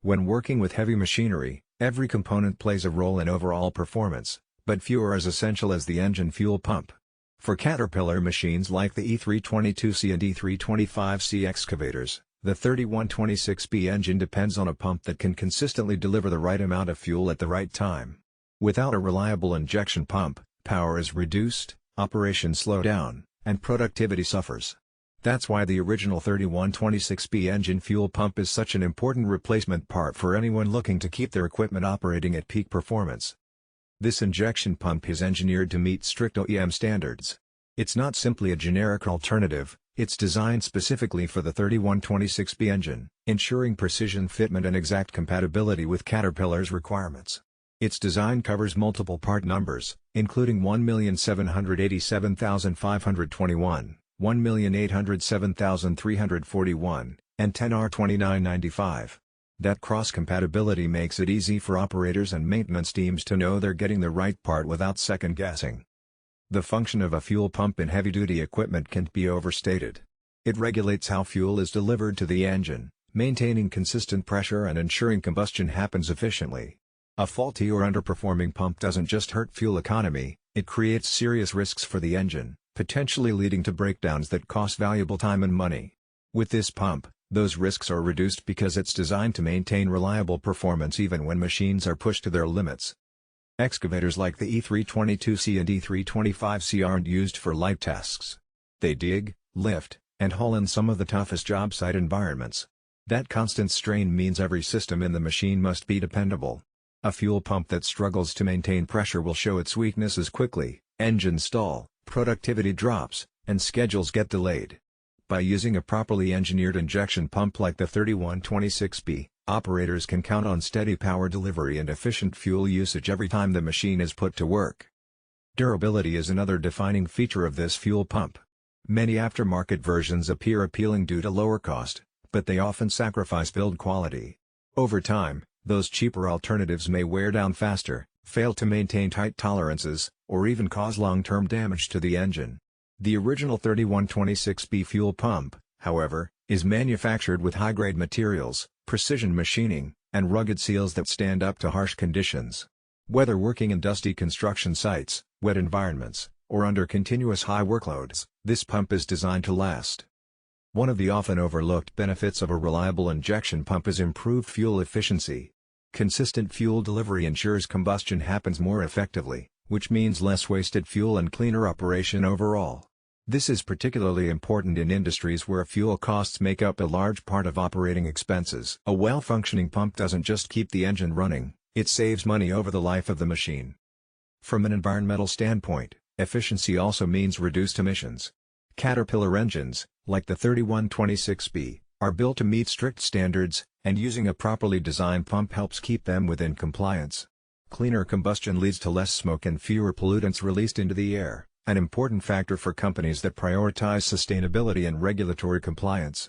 When working with heavy machinery, every component plays a role in overall performance, but few are as essential as the engine fuel pump. For Caterpillar machines like the E322C and E325C excavators, the 3126B engine depends on a pump that can consistently deliver the right amount of fuel at the right time. Without a reliable injection pump, power is reduced, operations slow down, and productivity suffers. That's why the original 3126B engine fuel pump is such an important replacement part for anyone looking to keep their equipment operating at peak performance. This injection pump is engineered to meet strict OEM standards. It's not simply a generic alternative, it's designed specifically for the 3126B engine, ensuring precision fitment and exact compatibility with Caterpillar's requirements. Its design covers multiple part numbers, including 1,787,521, 1,807,341, and 10R2995. That cross-compatibility makes it easy for operators and maintenance teams to know they're getting the right part without second-guessing. The function of a fuel pump in heavy-duty equipment can't be overstated. It regulates how fuel is delivered to the engine, maintaining consistent pressure and ensuring combustion happens efficiently. A faulty or underperforming pump doesn't just hurt fuel economy, it creates serious risks for the engine, potentially leading to breakdowns that cost valuable time and money. With this pump, those risks are reduced because it's designed to maintain reliable performance even when machines are pushed to their limits. Excavators like the E322C and E325C aren't used for light tasks. They dig, lift, and haul in some of the toughest job site environments. That constant strain means every system in the machine must be dependable. A fuel pump that struggles to maintain pressure will show its weaknesses quickly, engines stall, productivity drops, and schedules get delayed. By using a properly engineered injection pump like the 3126B, operators can count on steady power delivery and efficient fuel usage every time the machine is put to work. Durability is another defining feature of this fuel pump. Many aftermarket versions appear appealing due to lower cost, but they often sacrifice build quality. Over time, those cheaper alternatives may wear down faster, fail to maintain tight tolerances, or even cause long-term damage to the engine. The original 3126B fuel pump, however, is manufactured with high-grade materials, precision machining, and rugged seals that stand up to harsh conditions. Whether working in dusty construction sites, wet environments, or under continuous high workloads, this pump is designed to last. One of the often overlooked benefits of a reliable injection pump is improved fuel efficiency. Consistent fuel delivery ensures combustion happens more effectively, which means less wasted fuel and cleaner operation overall. This is particularly important in industries where fuel costs make up a large part of operating expenses. A well-functioning pump doesn't just keep the engine running, it saves money over the life of the machine. From an environmental standpoint, efficiency also means reduced emissions. Caterpillar engines, like the 3126B, are built to meet strict standards, and using a properly designed pump helps keep them within compliance. Cleaner combustion leads to less smoke and fewer pollutants released into the air, an important factor for companies that prioritize sustainability and regulatory compliance.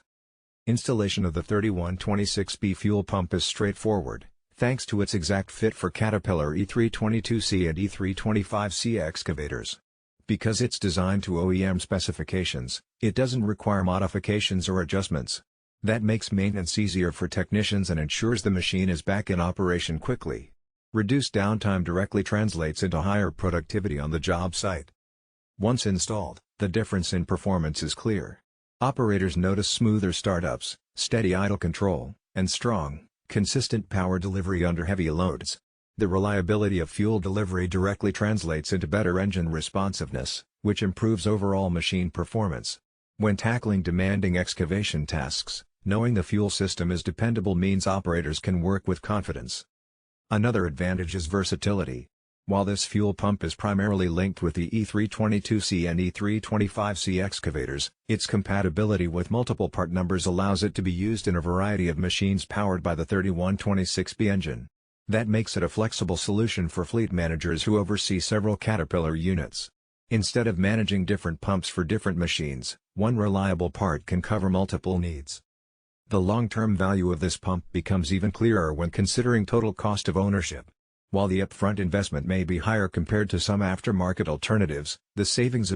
Installation of the 3126B fuel pump is straightforward, thanks to its exact fit for Caterpillar E322C and E325C excavators. Because it's designed to OEM specifications, it doesn't require modifications or adjustments. That makes maintenance easier for technicians and ensures the machine is back in operation quickly. Reduced downtime directly translates into higher productivity on the job site. Once installed, the difference in performance is clear. Operators notice smoother startups, steady idle control, and strong, consistent power delivery under heavy loads. The reliability of fuel delivery directly translates into better engine responsiveness, which improves overall machine performance. When tackling demanding excavation tasks, knowing the fuel system is dependable means operators can work with confidence. Another advantage is versatility. While this fuel pump is primarily linked with the E322C and E325C excavators, its compatibility with multiple part numbers allows it to be used in a variety of machines powered by the 3126B engine. That makes it a flexible solution for fleet managers who oversee several Caterpillar units. Instead of managing different pumps for different machines, one reliable part can cover multiple needs. The long-term value of this pump becomes even clearer when considering total cost of ownership. While the upfront investment may be higher compared to some aftermarket alternatives, the savings